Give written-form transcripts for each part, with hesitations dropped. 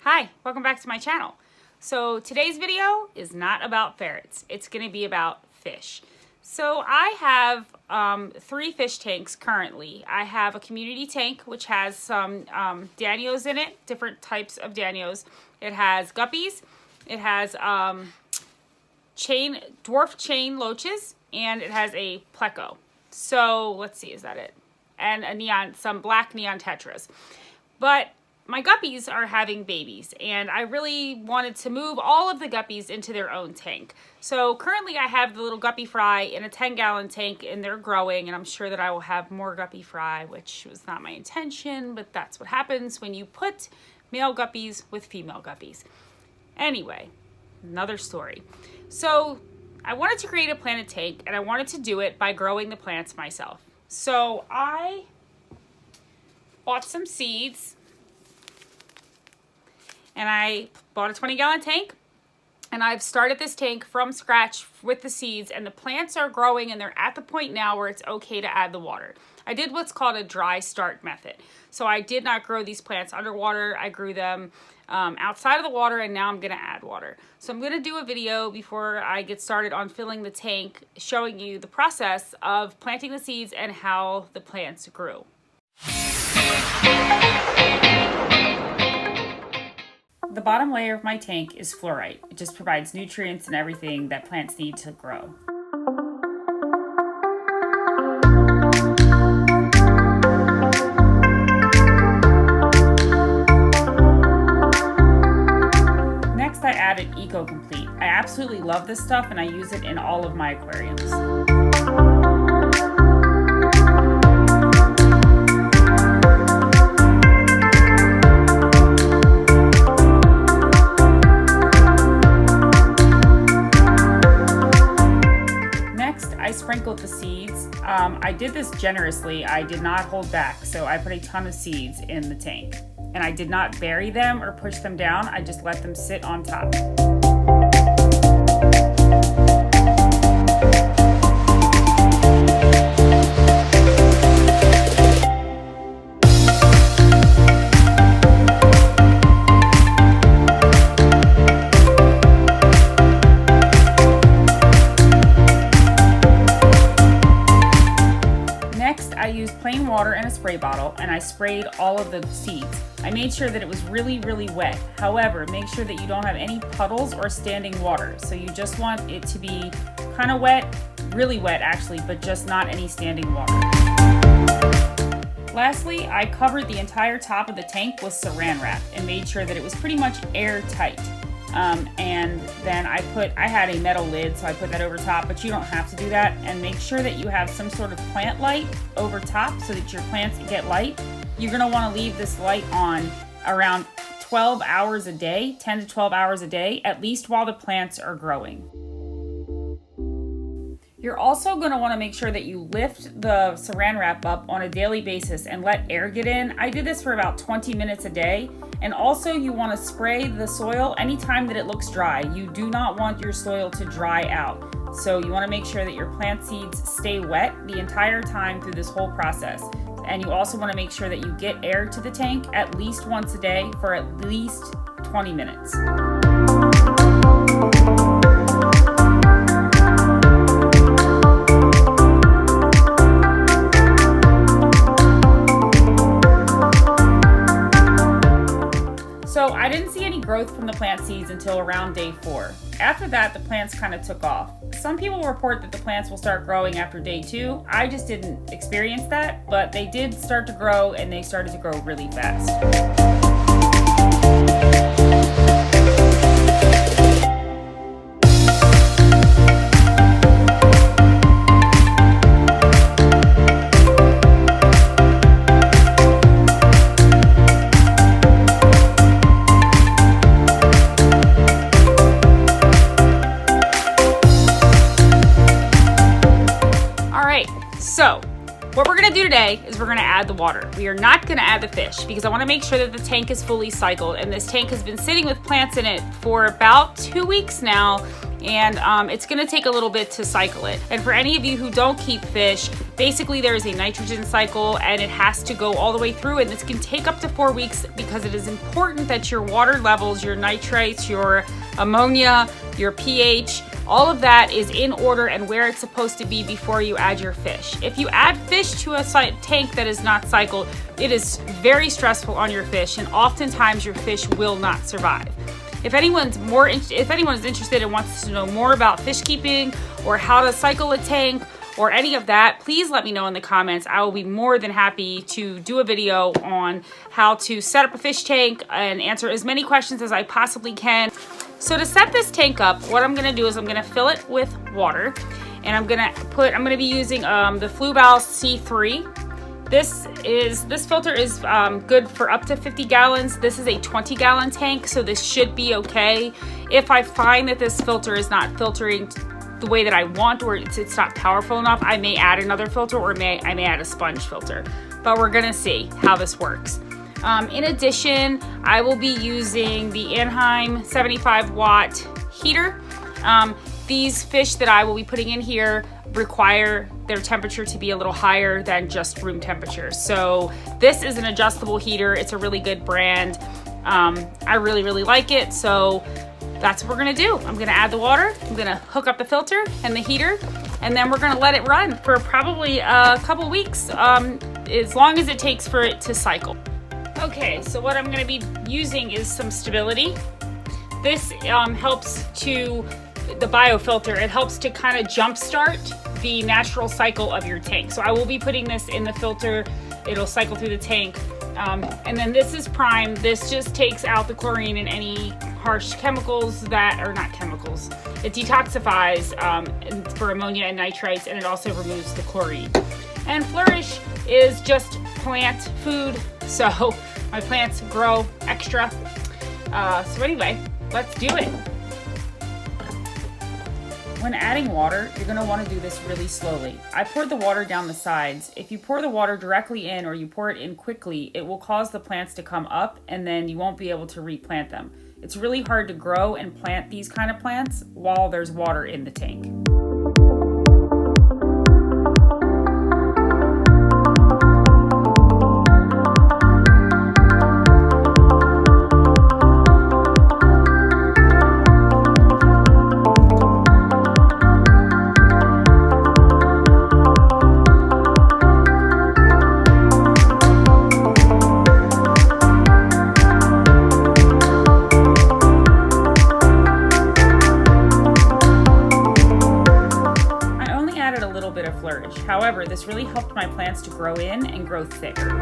Hi, welcome back to my channel. So today's video is not about ferrets. It's going to be about fish. So I have 3 fish tanks currently. I have a community tank which has some danios in it, different types of danios. It has guppies, it has dwarf chain loaches, and it has a pleco. So let's see, is that it? And some black neon tetras. But my guppies are having babies, and I really wanted to move all of the guppies into their own tank. So currently I have the little guppy fry in a 10-gallon tank, and they're growing, and I'm sure that I will have more guppy fry, which was not my intention, but that's what happens when you put male guppies with female guppies. Anyway, another story. So I wanted to create a planted tank, and I wanted to do it by growing the plants myself. So I bought some seeds, and I bought a 20-gallon tank, and I've started this tank from scratch with the seeds, and the plants are growing, and they're at the point now where it's okay to add the water. I did what's called a dry start method. So I did not grow these plants underwater. I grew them outside of the water, and now I'm gonna add water. So I'm gonna do a video before I get started on filling the tank, showing you the process of planting the seeds and how the plants grew. The bottom layer of my tank is Flourite. It just provides nutrients and everything that plants need to grow. Next, I added Complete. I absolutely love this stuff, and I use it in all of my aquariums. I sprinkled the seeds. I did this generously. I did not hold back, so I put a ton of seeds in the tank. And I did not bury them or push them down. I just let them sit on top. I used plain water in a spray bottle, and I sprayed all of the seeds. I made sure that it was really, really wet. However, make sure that you don't have any puddles or standing water. So you just want it to be kind of wet, really wet actually, but just not any standing water. Lastly, I covered the entire top of the tank with saran wrap and made sure that it was pretty much airtight. And then I had a metal lid, so I put that over top, but you don't have to do that. And make sure that you have some sort of plant light over top so that your plants get light. You're going to want to leave this light on around 12 hours a day, 10 to 12 hours a day, at least while the plants are growing. You're also going to want to make sure that you lift the saran wrap up on a daily basis and let air get in. I did this for about 20 minutes a day. And also you want to spray the soil anytime that it looks dry. You do not want your soil to dry out. So you want to make sure that your plant seeds stay wet the entire time through this whole process. And you also want to make sure that you get air to the tank at least once a day for at least 20 minutes. So I didn't see any growth from the plant seeds until around day 4. After that, the plants kind of took off. Some people report that the plants will start growing after day 2. I just didn't experience that, but they did start to grow, and they started to grow really fast. So what we're gonna do today is we're gonna add the water. We are not gonna add the fish because I wanna make sure that the tank is fully cycled, and this tank has been sitting with plants in it for about 2 weeks now, and it's going to take a little bit to cycle it. And for any of you who don't keep fish, basically there is a nitrogen cycle and it has to go all the way through, and this can take up to 4 weeks because it is important that your water levels, your nitrates, your ammonia, your pH, all of that is in order and where it's supposed to be before you add your fish. If you add fish to a tank that is not cycled, it is very stressful on your fish, and oftentimes your fish will not survive. If anyone is interested and wants to know more about fish keeping or how to cycle a tank or any of that, please let me know in the comments. I will be more than happy to do a video on how to set up a fish tank and answer as many questions as I possibly can. So to set this tank up, what I'm gonna do is I'm gonna fill it with water, and I'm gonna be using the Flourite C3. This filter is good for up to 50 gallons. This is a 20-gallon tank, so this should be okay. If I find that this filter is not filtering the way that I want, or it's not powerful enough, I may add another filter, or I may add a sponge filter. But we're gonna see how this works. In addition, I will be using the Anheim 75-watt heater. These fish that I will be putting in here require their temperature to be a little higher than just room temperature. So this is an adjustable heater. It's a really good brand. I really, really like it. So that's what we're gonna do. I'm gonna add the water, I'm gonna hook up the filter and the heater, and then we're gonna let it run for probably a couple weeks, as long as it takes for it to cycle. Okay, so what I'm gonna be using is some stability. This helps to, the biofilter, it helps to kind of jumpstart the natural cycle of your tank. So I will be putting this in the filter, it'll cycle through the tank. And then this is Prime. This just takes out the chlorine and any harsh chemicals that are not chemicals. It detoxifies for ammonia and nitrites, and it also removes the chlorine. And Flourish is just plant food, so my plants grow extra. So anyway, let's do it. When adding water, you're gonna wanna do this really slowly. I poured the water down the sides. If you pour the water directly in or you pour it in quickly, it will cause the plants to come up and then you won't be able to replant them. It's really hard to grow and plant these kind of plants while there's water in the tank. However, this really helped my plants to grow in and grow thicker.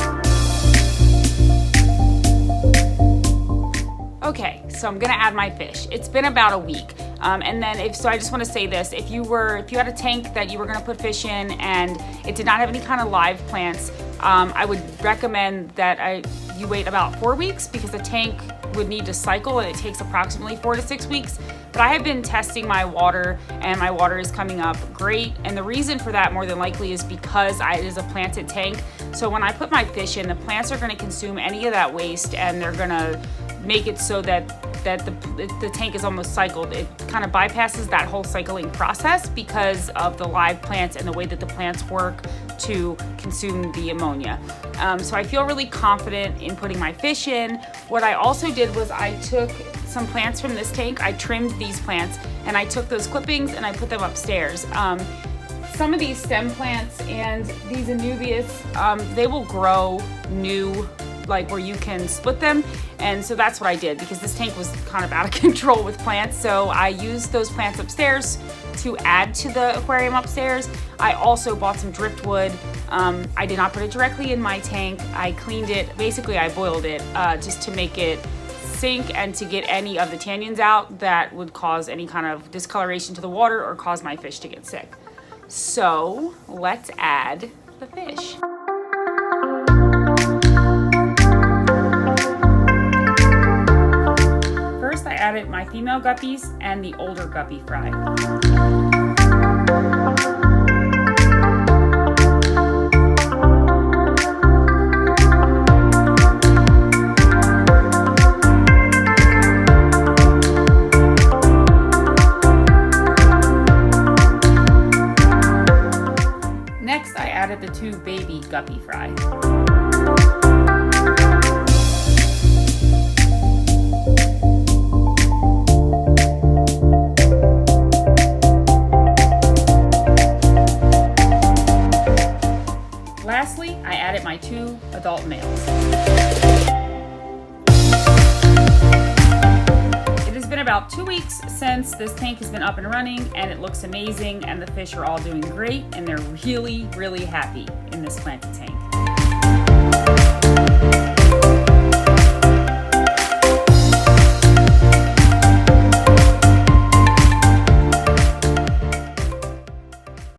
Okay, so I'm gonna add my fish. It's been about a week. And then I just wanna say this, if you had a tank that you were gonna put fish in and it did not have any kind of live plants, I would recommend that you wait about 4 weeks, because the tank would need to cycle and it takes approximately 4 to 6 weeks. But I have been testing my water and my water is coming up great. And the reason for that more than likely is because it is a planted tank. So when I put my fish in, the plants are gonna consume any of that waste and they're gonna make it so that the tank is almost cycled. It kind of bypasses that whole cycling process because of the live plants and the way that the plants work to consume the ammonia. So I feel really confident in putting my fish in. What I also did was I took some plants from this tank, I trimmed these plants, and I took those clippings and I put them upstairs. Some of these stem plants and these anubias, they will grow new, like where you can split them. And so that's what I did, because this tank was kind of out of control with plants. So I used those plants upstairs to add to the aquarium upstairs. I also bought some driftwood. I did not put it directly in my tank. I cleaned it, basically I boiled it just to make it sink and to get any of the tannins out that would cause any kind of discoloration to the water or cause my fish to get sick. So let's add the fish. First I added my female guppies and the older guppy fry. guppy fry. Lastly, I added my 2 adult males. It has been about 2 weeks since this tank has been up and running, and it looks amazing, and the fish are all doing great, and they're really, really happy in this planted tank.